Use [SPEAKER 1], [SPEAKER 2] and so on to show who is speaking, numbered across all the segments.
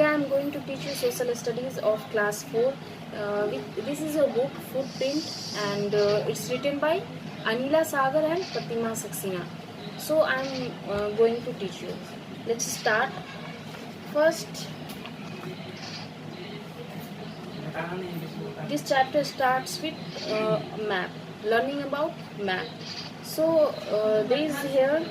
[SPEAKER 1] I am going to teach you social studies of class 4. This is a book, Footprint, and it's written by Anila Sagar and Pratima Saxena. So I am going to teach you. Let's start. First, this chapter starts with map, learning about map. So there is here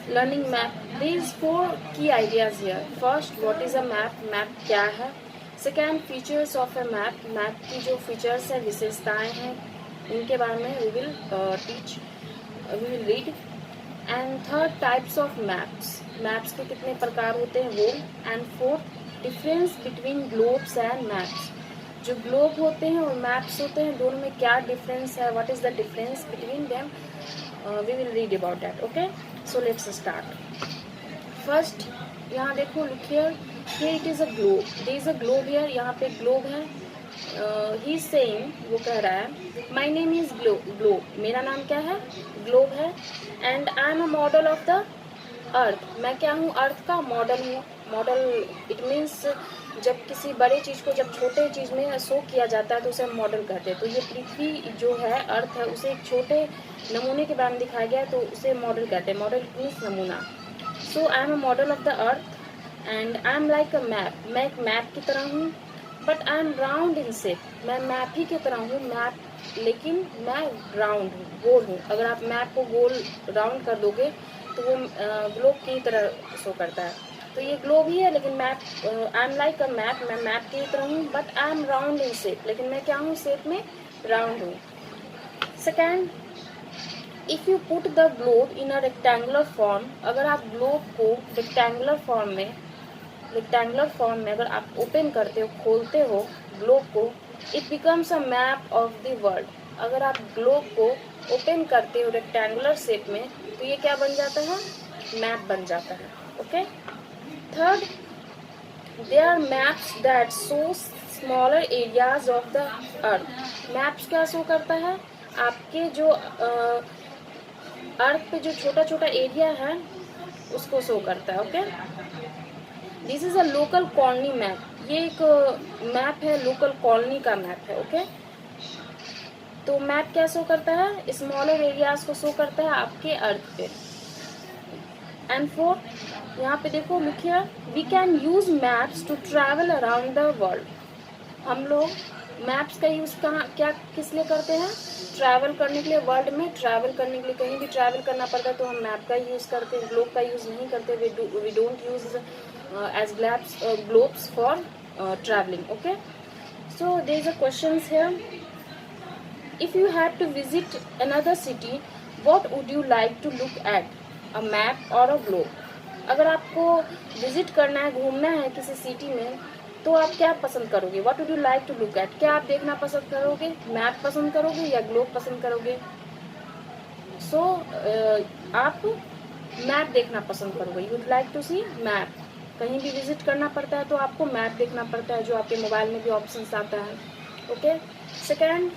[SPEAKER 1] learning map. There is 4 key ideas here. First, what is a map? Map क्या है? Second, features of a map. Map की जो features है, विशेषताएं हैं, उनके बारे में we will read. And third, types of maps. Maps के कितने प्रकार होते हैं वो. And fourth, difference between globes and maps. जो ग्लोब होते हैं और मैप्स होते हैं, दोनों में क्या डिफरेंस है, what is the difference between them, we will read about that. Okay, so let's start. First, यहाँ देखो, look here it is a globe. There is a globe here. यहाँ पे ग्लोब है. ही इज सेइंग, वो कह रहा है, my name is globe. मेरा नाम क्या है? ग्लोब है. And I am a model of the अर्थ. मैं क्या हूँ? अर्थ का मॉडल हूँ. मॉडल इट मीन्स जब किसी बड़े चीज़ को जब छोटे चीज़ में शो किया जाता है तो उसे हम मॉडल कहते हैं. तो ये पृथ्वी जो है, अर्थ है, उसे एक छोटे नमूने के बारे में दिखाया गया है तो उसे मॉडल कहते हैं. मॉडल मीन्स नमूना. So I am a model of the earth and I am like a map. मैं एक मैप की तरह हूँ. But I am round in shape. मैं मैप ही की तरह हूँ, मैप, लेकिन मैं राउंड हूँ, गोल हूँ. अगर आप मैप को गोल राउंड कर दोगे तो वो ग्लोब की तरह शो करता है. तो ये ग्लोब ही है, लेकिन map, I am like a map. मैं मैप की तरह हूँ. But I am round in shape. लेकिन मैं क्या हूँ? शेप में राउंड हूँ. Second, if you put the globe in a rectangular form. अगर आप ग्लोब को रेक्टेंगुलर फॉर्म में अगर आप ओपन करते हो, खोलते हो ग्लोब को, it becomes a map of the world. अगर आप ग्लोब को ओपन करते हो रेक्टेंगुलर शेप में तो ये क्या बन जाता है? मैप बन जाता है. Okay. Third, there are maps that show smaller areas of the earth. Maps क्या शो करता है? आपके जो अर्थ पे जो छोटा छोटा एरिया है उसको शो करता है. Okay. This is a local colony map. ये एक मैप है, लोकल कॉलोनी का मैप है. ओके. तो मैप क्या शो करता है? स्मॉलर एरियाज को शो करता है आपके अर्थ पे. एंड फोर्थ, यहाँ पे देखो, look here, we can use maps to travel around the world. हम लोग मैप्स का यूज़ कहाँ, क्या, किस लिए करते हैं? ट्रैवल करने के लिए. वर्ल्ड में ट्रैवल करने के लिए, कहीं भी ट्रैवल करना पड़ता है तो हम मैप का यूज़ करते हैं. ग्लोब का यूज़ नहीं करते. We don't use as globes for travelling. Okay. So there is a question here. If you have to visit another city, what would you like to look at, a map और a globe? अगर आपको visit करना है, घूमना है किसी city में, तो आप क्या पसंद करोगे? What would you like to look at? क्या आप देखना पसंद करोगे? मैप पसंद करोगे या ग्लोब पसंद करोगे? सो आप मैप देखना पसंद करोगे. You would like to see map. कहीं भी विजिट करना पड़ता है तो आपको मैप देखना पड़ता है, जो आपके मोबाइल में भी ऑप्शंस आता है. Okay. Second,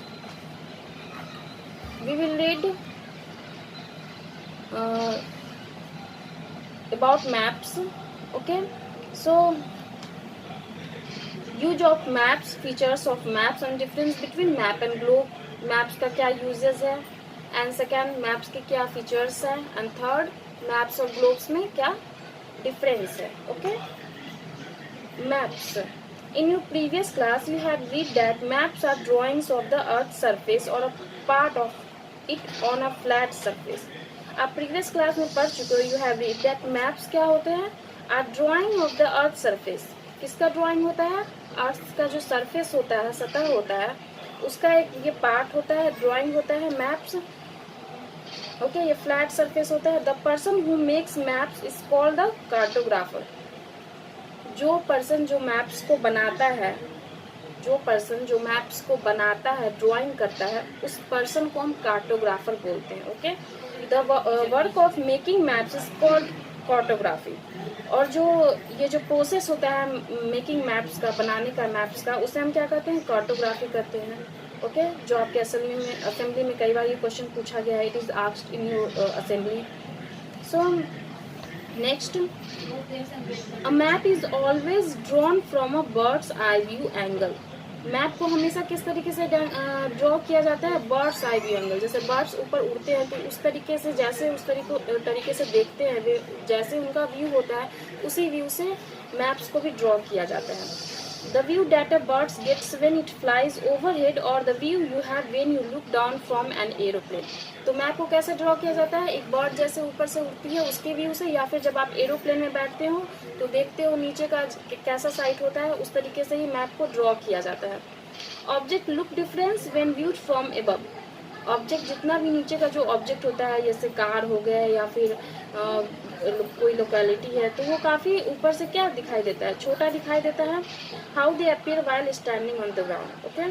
[SPEAKER 1] we will read about maps. Okay. So use of maps, features of maps and difference between map and globe. maps का क्या uses है, and second, maps के क्या features है, and third, maps और globes में क्या difference है. Okay. maps. In your previous class you have read that maps are drawings of the earth's surface or a part of it on a flat surface. आप previous class में पढ़ चुके हो. You have read that maps क्या होते हैं? Are drawing of the earth surface. किसका drawing होता है? अर्थ का जो सरफेस होता है, सतह होता है, उसका एक ये पार्ट होता है, ड्राइंग होता है मैप्स. ओके. ये फ्लैट सरफेस होता है. The person who makes maps is called the cartographer. जो पर्सन जो मैप्स को बनाता है, ड्राइंग करता है, उस पर्सन को हम कार्टोग्राफर बोलते हैं. Okay. The work of making maps is called cartography. और जो ये जो प्रोसेस होता है मेकिंग मैप्स का, बनाने का मैप्स का, उसे हम क्या कहते हैं? कार्टोग्राफी कहते हैं. ओके. जो आपके असेंबली में कई बार ये क्वेश्चन पूछा गया है. It is asked in your assembly. So next, a map is always drawn from a bird's eye view angle. Map को हमेशा किस तरीके से ड्रॉ किया जाता है? Birds eye view angle. जैसे बर्ड्स ऊपर उड़ते हैं तो उस तरीके से, जैसे उस तरीके से देखते हैं वे, जैसे उनका व्यू होता है उसी व्यू से मैप्स को भी ड्रॉ किया जाता है। The view that a bird gets when it flies overhead or the view you have when you look down from an aeroplane। तो मैप को कैसे ड्रॉ किया जाता है? एक बर्ड जैसे ऊपर से उड़ती है उसके व्यू से, या फिर जब आप एरोप्लेन में बैठते हो तो देखते हो नीचे का कैसा साइट होता है, उस तरीके से ही मैप को ड्रॉ किया जाता है। Object look difference when viewed from above. Object, जितना भी नीचे का जो ऑब्जेक्ट होता है, जैसे कार हो गया या फिर कोई लोकेलिटी है, तो वो काफ़ी ऊपर से क्या दिखाई देता है? छोटा दिखाई देता है। How they appear while standing on the ground. Okay,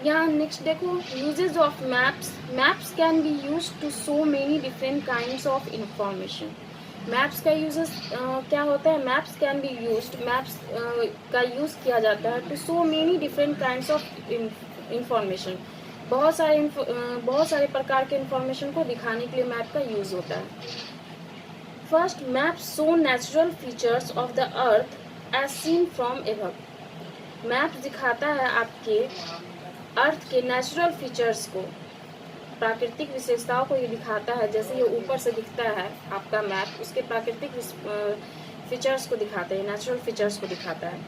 [SPEAKER 1] यहाँ नेक्स्ट देखो, uses of maps. Maps can be use to so many different kinds of information. Maps का यूजेस क्या होता है? Maps can be used, maps का use किया जाता है to so many different kinds of information. बहुत सारे प्रकार के इंफॉर्मेशन को दिखाने के लिए मैप का यूज़ होता है। First, map show natural features of the earth as seen from above. Map दिखाता है आपके अर्थ के नेचुरल फीचर्स को, प्राकृतिक विशेषताओं को ये दिखाता है। जैसे ये ऊपर से दिखता है आपका मैप, उसके प्राकृतिक फीचर्स को दिखाते हैं, नेचुरल फीचर्स को दिखाता है।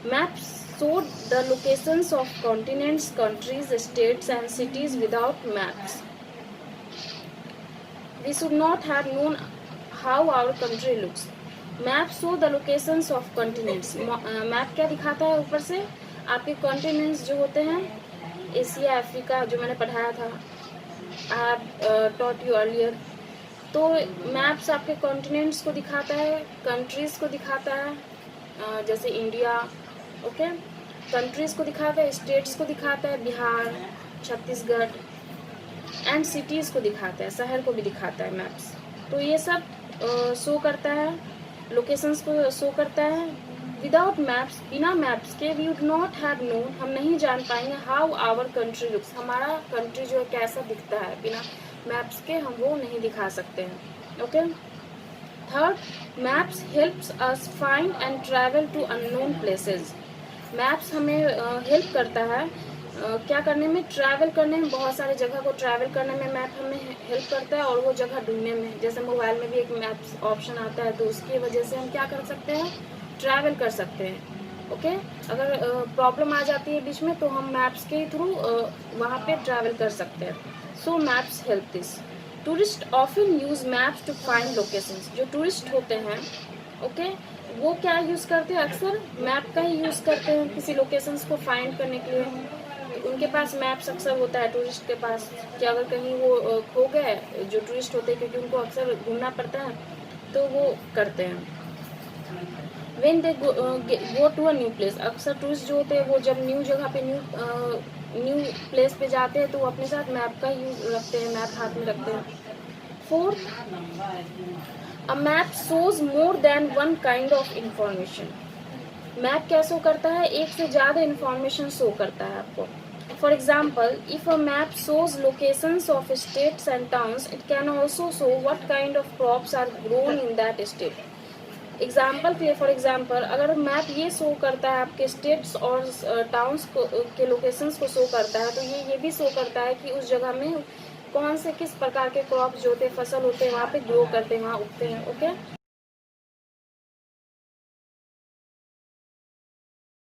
[SPEAKER 1] Maps showed the locations of continents, countries, states and cities without maps. We should not have known how our country looks. Maps show the locations of continents. Map क्या दिखाता है? ऊपर से आपके कॉन्टिनेंट्स जो होते हैं, एशिया, अफ्रीका, जो मैंने पढ़ाया था, I have taught you earlier. तो मैप्स आपके कॉन्टिनेंट्स को दिखाता है, कंट्रीज को दिखाता है, जैसे इंडिया। ओके, कंट्रीज को दिखाता है, स्टेट्स को दिखाता है, बिहार, छत्तीसगढ़, एंड सिटीज़ को दिखाता है, शहर को भी दिखाता है मैप्स। तो ये सब शो करता है, लोकेशंस को शो करता है। विदाउट मैप्स, बिना मैप्स के we would not have known, हम नहीं जान पाएंगे हाउ आवर कंट्री लुक्स, हमारा कंट्री जो है कैसा दिखता है। बिना मैप्स के हम वो नहीं दिखा सकते हैं। Okay, third, maps helps us find and travel to unknown places. Maps हमें हेल्प करता है क्या करने में? ट्रैवल करने में। बहुत सारे जगह को ट्रैवल करने में मैप हमें हेल्प करता है, और वो जगह ढूंढने में। जैसे मोबाइल में भी एक मैप्स ऑप्शन आता है, तो उसकी वजह से हम क्या कर सकते हैं? ट्रैवल कर सकते हैं। ओके, अगर प्रॉब्लम आ जाती है बीच में तो हम मैप्स के थ्रू वहाँ पे ट्रैवल कर सकते हैं। So maps help this. Tourist often use maps to find locations. जो टूरिस्ट होते हैं, ओके, वो क्या यूज़ करते हैं? अक्सर मैप का ही यूज़ करते हैं किसी लोकेशंस को फाइंड करने के लिए। उनके पास मैप्स अक्सर होता है टूरिस्ट के पास, कि अगर कहीं वो खो गए, जो टूरिस्ट होते हैं, क्योंकि उनको अक्सर घूमना पड़ता है, तो वो करते हैं। When they go to a new place, अक्सर टूरिस्ट जो होते हैं वो जब न्यू जगह पे न्यू प्लेस पे जाते हैं तो वो अपने साथ मैप का यूज रखते हैं, मैप हाथ में रखते हैं। Fourth, a map shows more than one kind of information. Map क्या शो करता है? एक से ज़्यादा इंफॉर्मेशन शो करता है आपको। For example, if a map shows locations of states and towns, it can also show what kind of crops are grown in that state. Example के लिए, फॉर एग्जाम्पल, अगर मैप ये शो करता है आपके स्टेट्स और टाउन्स को के लोकेशंस को शो करता है, तो ये भी शो करता है कि उस जगह में कौन से किस प्रकार के क्रॉप्स जो होते हैं, फसल होते हैं, वहाँ पे ग्रो करते हैं, वहाँ उगते हैं। ओके,